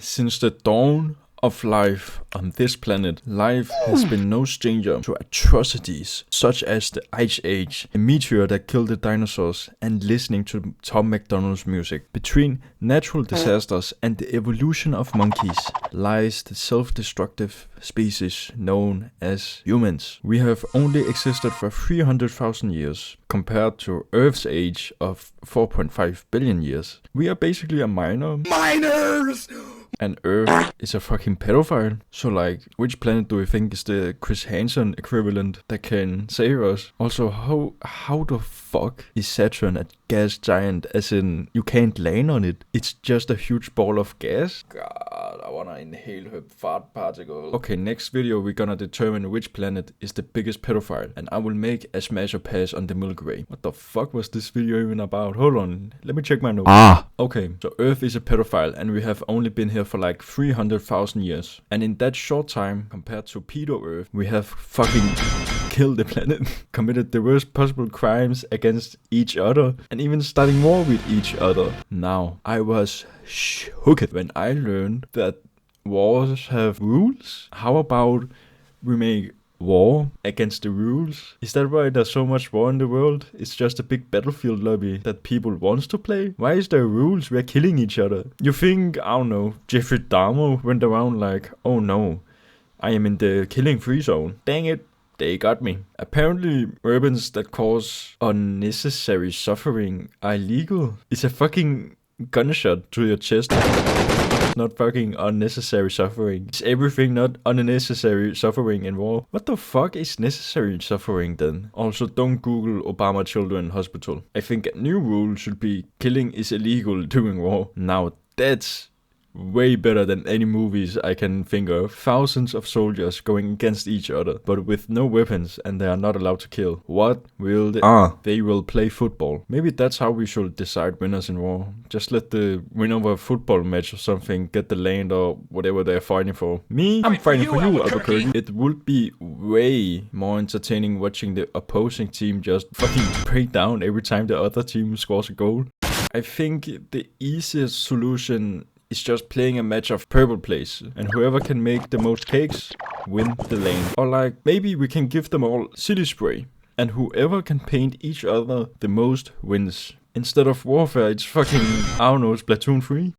Since the dawn of life on this planet, life has been no stranger to atrocities such as the Ice Age, a meteor that killed the dinosaurs, and listening to Tom MacDonald's music. Between natural disasters and the evolution of monkeys lies the self-destructive species known as humans. We have only existed for 300,000 years compared to Earth's age of 4.5 billion years. We are basically a minors! And Earth is a fucking pedophile. So like, which planet do we think is the Chris Hansen equivalent that can save us? Also, how the fuck is Saturn a gas giant, as in you can't land on it? It's just a huge ball of gas? God, I wanna inhale her fart particle. Okay, next video we're gonna determine which planet is the biggest pedophile, and I will make a smash or pass on the Milky Way. What the fuck was this video even about? Hold on, let me check my notes. Okay, so Earth is a pedophile and we have only been here for like 300,000 years. And in that short time, compared to Pedo-Earth, we have fucking killed the planet, committed the worst possible crimes against each other, and even starting war with each other. Now, I was shocked when I learned that wars have rules. How about we make war against the rules? Is that why there's so much war in the world? It's just a big battlefield lobby that people wants to play? Why is there rules? We're killing each other. You think, I don't know, Jeffrey Dahmer went around like, oh no, I am in the killing free zone. Dang it, they got me. Apparently, weapons that cause unnecessary suffering are illegal. It's a fucking gunshot to your chest. Not fucking unnecessary suffering. Is everything not unnecessary suffering in war? What the fuck is necessary suffering then? Also, don't Google Obama Children Hospital. I think a new rule should be killing is illegal during war. Now that's way better than any movies I can think of. Thousands of soldiers going against each other, but with no weapons, and they are not allowed to kill. What will they? They will play football. Maybe that's how we should decide winners in war. Just let the winner of a football match or something get the land or whatever they're fighting for. Me? I'm fighting for you, Albuquerque. It would be way more entertaining watching the opposing team just fucking break down every time the other team scores a goal. I think the easiest solution is just playing a match of purple plays, and whoever can make the most cakes win the lane. Or like, maybe we can give them all city spray, and whoever can paint each other the most wins. Instead of warfare, it's fucking, I don't know, Splatoon 3.